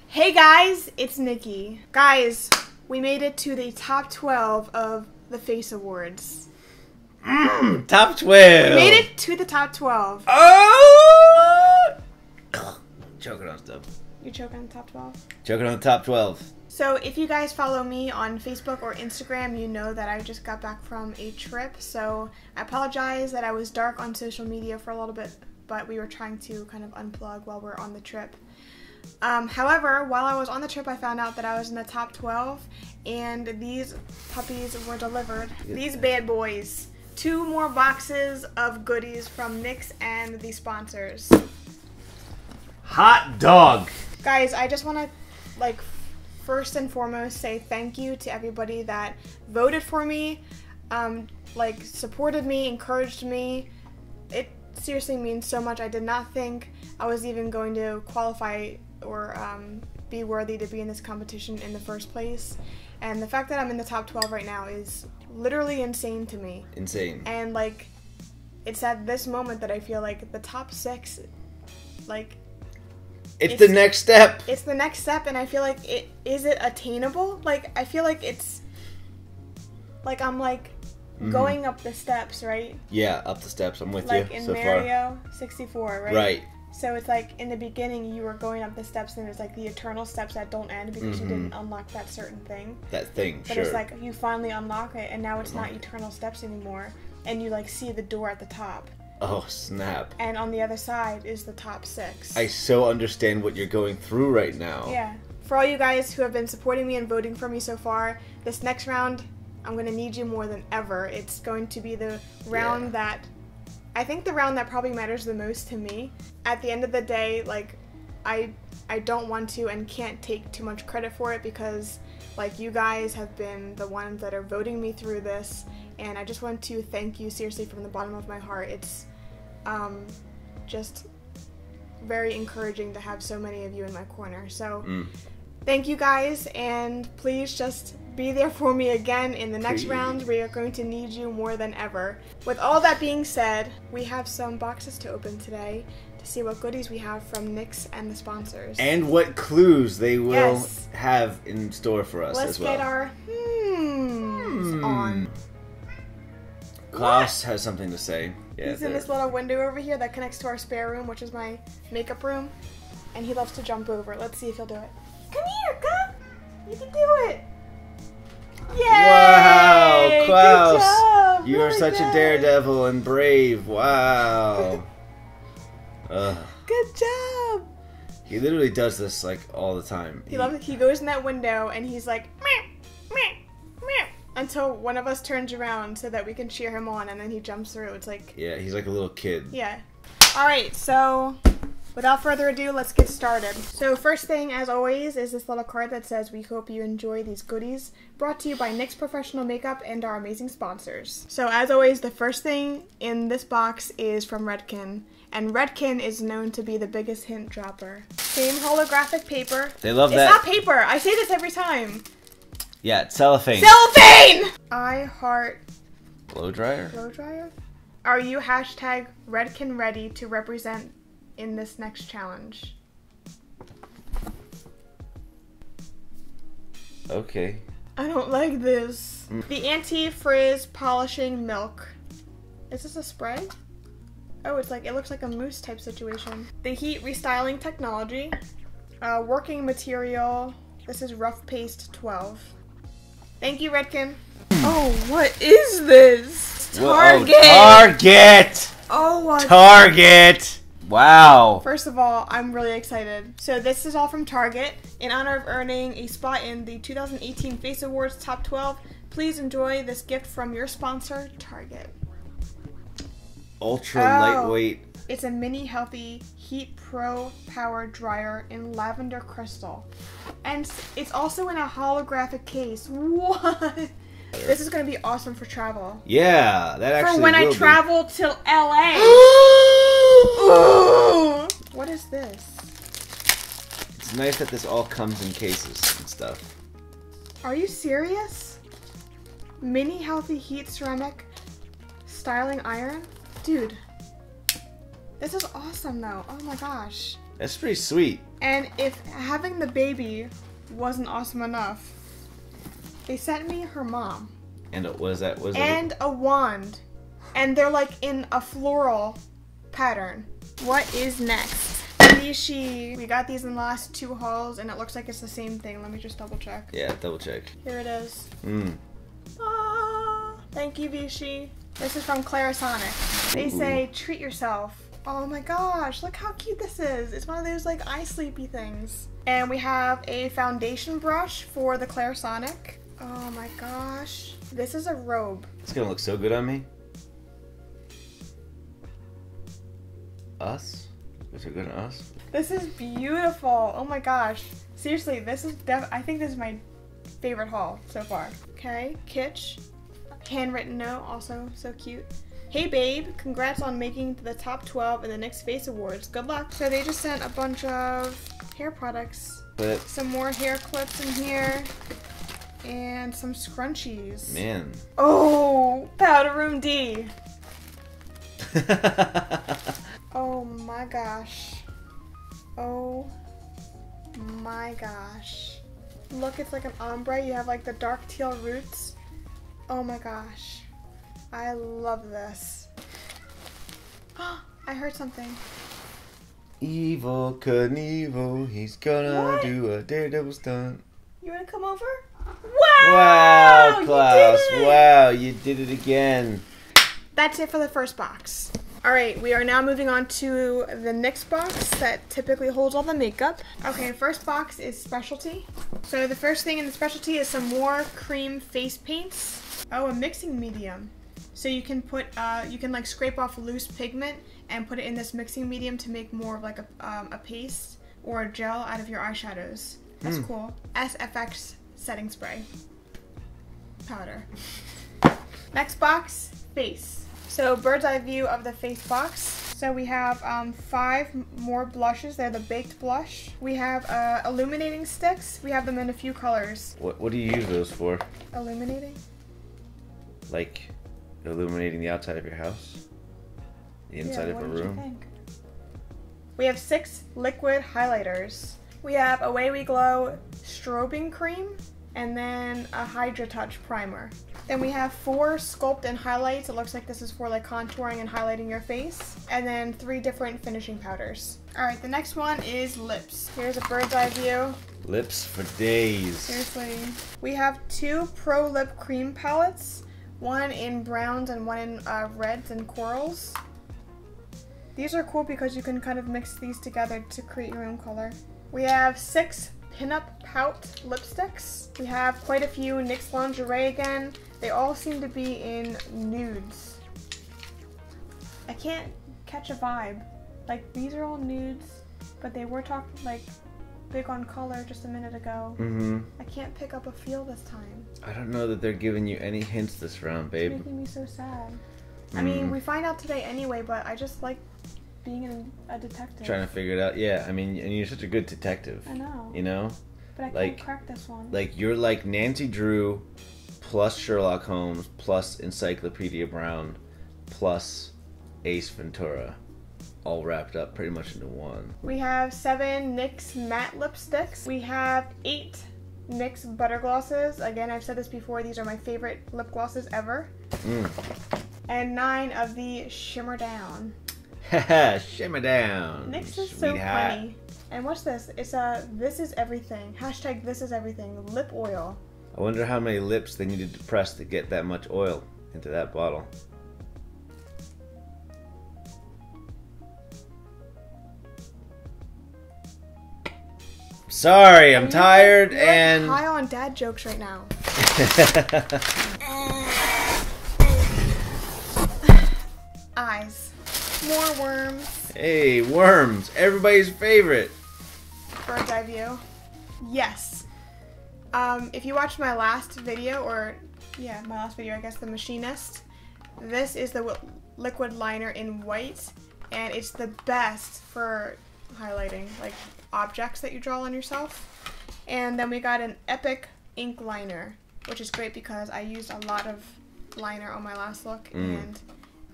Hey guys, it's Nikki. Guys, we made it to the top 12 of the Face Awards. Top 12. We made it to the top 12. Oh! Choking on stuff. You're choking on the top 12? Choking on the top 12. So if you guys follow me on Facebook or Instagram, you know that I just got back from a trip. So I apologize that I was dark on social media for a little bit, but we were trying to kind of unplug while we're on the trip. However, while I was on the trip, I found out that I was in the top 12, and these puppies were delivered. These bad boys. 2 more boxes of goodies from NYX and the sponsors. Hot dog. Guys, I just want to, first and foremost say thank you to everybody that voted for me, supported me, encouraged me. It seriously means so much. I did not think I was even going to qualify or be worthy to be in this competition in the first place. And the fact that I'm in the top 12 right now is literally insane to me. Insane. And it's at this moment that I feel like the top 6, it's the next step. It's the next step, and I feel like is it attainable? I feel like it's I'm going up the steps, right? Yeah, up the steps. I'm with you in so Mario 64, right? Right. So it's in the beginning you were going up the steps, and there's the eternal steps that don't end because you didn't unlock that certain thing. That thing, but sure. But it's you finally unlock it, and now it's not eternal steps anymore, and you see the door at the top. Oh, snap. And on the other side is the top 6. I so understand what you're going through right now. Yeah. For all you guys who have been supporting me and voting for me so far, this next round, I'm going to need you more than ever. It's going to be the round that, I think the round that probably matters the most to me. At the end of the day, I don't want to and can't take too much credit for it because, you guys have been the ones that are voting me through this, and I just want to thank you seriously from the bottom of my heart. It's just very encouraging to have so many of you in my corner. So thank you guys, and please just be there for me again in the next round. We are going to need you more than ever. With all that being said, we have some boxes to open today to see what goodies we have from NYX and the sponsors. And what clues they will have in store for us Let's as well. Let's get our on. Klaus has something to say. Yeah, he's in this little window over here that connects to our spare room, which is my makeup room, and he loves to jump over. Let's see if he'll do it. Come here, come! You can do it! Yay! Wow, Klaus! Good job. You are such a daredevil and brave. Wow. Good job! He literally does this all the time. He loves it. He goes in that window and he's like, meh, meh, meh, until one of us turns around so that we can cheer him on, and then he jumps through. It's yeah, he's like a little kid. Yeah. Alright, so without further ado, let's get started. So first thing, as always, is this little card that says, "We hope you enjoy these goodies," brought to you by NYX Professional Makeup and our amazing sponsors. So as always, the first thing in this box is from Redken, and Redken is known to be the biggest hint dropper. Same holographic paper. They love that. It's not paper. I say this every time. Yeah, it's cellophane. Cellophane! I heart blow dryer. Blow dryer? Are you hashtag Redken ready to represent in this next challenge? Okay. I don't like this. The anti-frizz polishing milk. Is this a spray? Oh, it looks like a mousse type situation. The heat restyling technology. Working material. This is rough paste 12. Thank you, Redken. Oh, what is this? Target! Oh, Target! Oh, what? Target! Wow. First of all, I'm really excited. So this is all from Target. In honor of earning a spot in the 2018 Face Awards Top 12, please enjoy this gift from your sponsor, Target. Ultra lightweight. It's a mini healthy Heat Pro Power Dryer in lavender crystal. And it's also in a holographic case. What? This is going to be awesome for travel. Yeah, that actually For when I will travel to LA. What is this? It's nice that this all comes in cases and stuff. Are you serious? Mini healthy heat ceramic styling iron Dude. This is awesome though. Oh my gosh. That's pretty sweet. And if having the baby wasn't awesome enough, they sent me her mom. And what is that? And a wand. And they're like in a floral pattern. What is next? Vichy. We got these in the last 2 hauls and it looks like it's the same thing. Let me just double check. Yeah, double check. Here it is. Mm. Ah, thank you, Vichy. This is from Clarisonic. They say, treat yourself. Oh my gosh, look how cute this is. It's one of those like eye sleepy things. And we have a foundation brush for the Clarisonic. Oh my gosh. This is a robe. It's gonna look so good on me. Us? Is it good on us? This is beautiful. Oh my gosh. Seriously, this is I think this is my favorite haul so far. Okay, Kitsch. Handwritten note, also so cute. Hey babe, congrats on making the top 12 in the NYX Face Awards. Good luck. So they just sent a bunch of hair products. Some more hair clips in here. And some scrunchies. Man. Oh, Powder Room D. Oh my gosh. Oh my gosh. Look, it's like an ombre. You have like the dark teal roots. Oh my gosh. I love this. I heard something. Evil Knievel, he's gonna do a daredevil stunt. You wanna come over? Wow, Klaus. You did it! Wow, you did it again. That's it for the first box. Alright, we are now moving on to the NYX box that typically holds all the makeup. Okay, first box is specialty. So the first thing in the specialty is some more cream face paints. Oh, a mixing medium. So you can put, you can like scrape off loose pigment and put it in this mixing medium to make more of like a paste or a gel out of your eyeshadows. That's cool. SFX setting spray. Powder. Next box, face. So bird's eye view of the face box. So we have 5 more blushes. They're the baked blush. We have illuminating sticks. We have them in a few colors. What do you use those for? Illuminating? Like illuminating the outside of your house? The inside of a room? What did you think? We have 6 liquid highlighters. We have Away We Glow strobing cream and then a Hydra Touch primer. Then we have 4 sculpt and highlights. It looks like this is for like contouring and highlighting your face. And then 3 different finishing powders. Alright, the next one is lips. Here's a bird's eye view. Lips for days. Seriously. We have 2 Pro Lip Cream palettes. One in browns and one in reds and corals. These are cool because you can kind of mix these together to create your own color. We have 6 Pinup Pout lipsticks. We have quite a few NYX Lingerie again. They all seem to be in nudes. I can't catch a vibe. Like, these are all nudes, but they were talking like big on color just a minute ago. I can't pick up a feel this time. I don't know that they're giving you any hints this round, babe. It's making me so sad. I mean, we find out today anyway, but I just like being a detective. Trying to figure it out. Yeah, I mean, and you're such a good detective. I know. You know? But I can't crack this one. Like, you're like Nancy Drew plus Sherlock Holmes plus Encyclopedia Brown plus Ace Ventura. All wrapped up pretty much into one. We have 7 NYX matte lipsticks. We have 8 NYX butter glosses. Again, I've said this before, these are my favorite lip glosses ever. And 9 of the Shimmer Down. Haha, Shimmer Down. NYX is so funny. And what's this? It's a This Is Everything. Hashtag This Is Everything. Lip oil. I wonder how many lips they needed to press to get that much oil into that bottle. Sorry, I'm tired and high on dad jokes right now. Eyes. More worms. Hey, worms, everybody's favorite. Bird's eye view. Yes. If you watched my last video, my last video, I guess, The Machinist, this is the liquid liner in white, and it's the best for highlighting, like, objects that you draw on yourself. And then we got an Epic ink liner, which is great because I used a lot of liner on my last look, and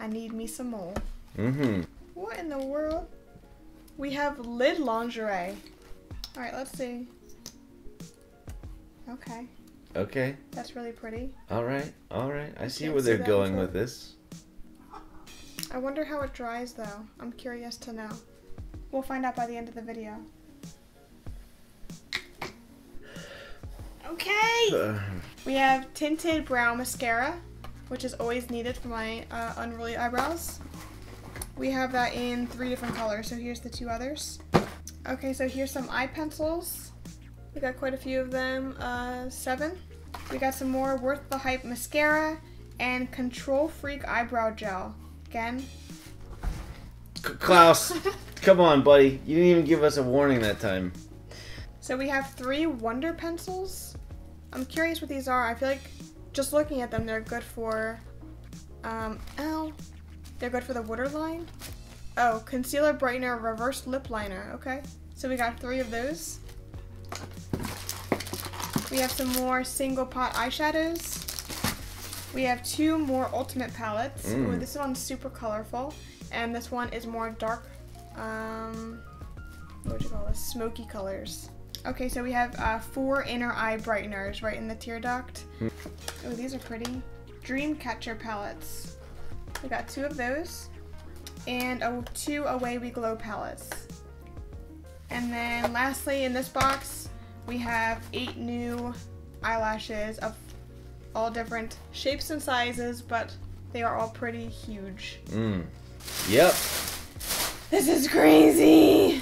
I need me some more. Mm-hmm. What in the world? We have lid lingerie. Alright, let's see. Okay. Okay. That's really pretty. Alright, alright. I see can't where see they're that going before. with this. I wonder how it dries though. I'm curious to know. We'll find out by the end of the video. Okay! We have tinted brow mascara, which is always needed for my unruly eyebrows. We have that in 3 different colors, so here's the 2 others. Okay, so here's some eye pencils. We got quite a few of them, 7. We got some more Worth the Hype mascara and Control Freak eyebrow gel. Again. Klaus, come on, buddy. You didn't even give us a warning that time. So we have 3 Wonder pencils. I'm curious what these are. I feel like just looking at them, they're good for, they're good for the waterline. Oh, concealer, brightener, reverse lip liner. Okay, so we got 3 of those. We have some more single pot eyeshadows. We have 2 more ultimate palettes. Ooh, this one's super colorful, and this one is more dark, what would you call this? Smoky colors. Okay, so we have 4 inner eye brighteners right in the tear duct. Oh, these are pretty. Dreamcatcher palettes. We got 2 of those. And 2 Away We Glow palettes. And then lastly in this box, we have 8 new eyelashes of all different shapes and sizes, but they are all pretty huge. Yep. This is crazy!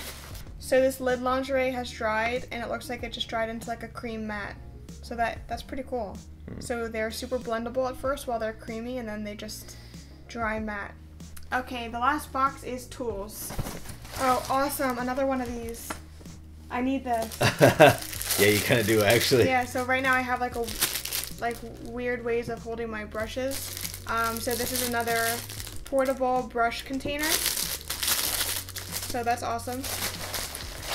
So this lid lingerie has dried, and it looks like it just dried into like a cream matte. So that's pretty cool. So they're super blendable at first while they're creamy, and then they just dry matte. Okay, the last box is tools. Oh, awesome, another one of these. I need this. Yeah, you kind of do actually. Yeah, so right now I have like weird ways of holding my brushes. So this is another portable brush container. So that's awesome.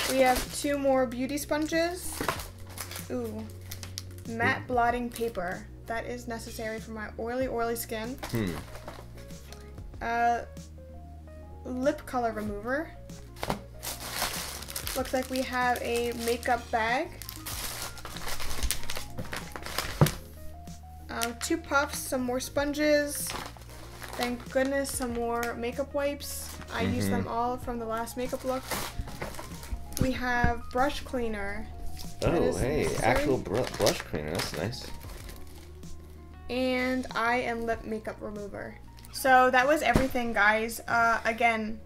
We have 2 more beauty sponges. Ooh, matte blotting paper. That is necessary for my oily skin. Lip color remover. Looks like we have a makeup bag. 2 puffs, some more sponges. Thank goodness, some more makeup wipes. I used them all from the last makeup look. We have brush cleaner. Oh, hey, actual brush cleaner. That's nice. And eye and lip makeup remover. So that was everything, guys. Again,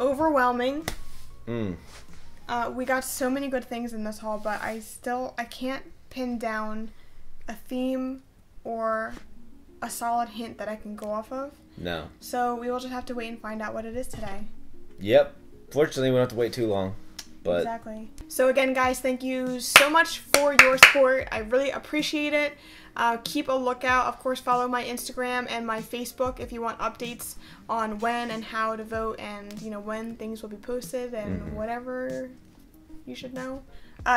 overwhelming. We got so many good things in this haul, but I can't pin down a theme or a solid hint that I can go off of. No. So we will just have to wait and find out what it is today. Yep. Fortunately, we don't have to wait too long. But exactly. So again, guys, thank you so much for your support. I really appreciate it. Keep a lookout. Of course, follow my Instagram and my Facebook if you want updates on when and how to vote, and when things will be posted and whatever you should know.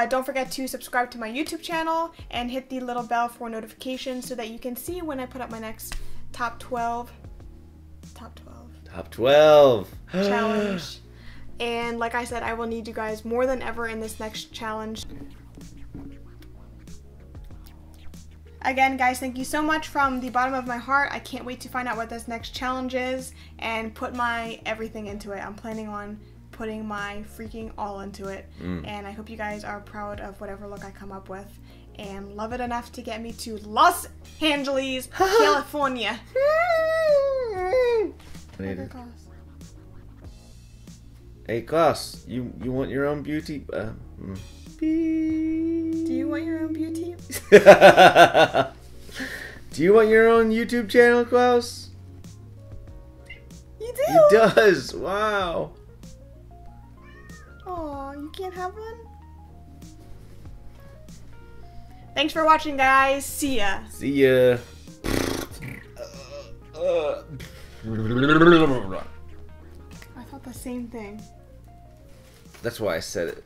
Don't forget to subscribe to my YouTube channel and hit the little bell for notifications so that you can see when I put up my next top 12 challenge. And like I said, I will need you guys more than ever in this next challenge. Again, guys, thank you so much from the bottom of my heart. I can't wait to find out what this next challenge is and put my everything into it. I'm planning on putting my freaking all into it. And I hope you guys are proud of whatever look I come up with and love it enough to get me to Los Angeles, California. Hey, Klaus, you want your own beauty? Do you want your own beauty? Do you want your own YouTube channel, Klaus? You do? He does. Wow. Aw, you can't have one? Thanks for watching, guys. See ya. See ya. I thought the same thing. That's why I said it.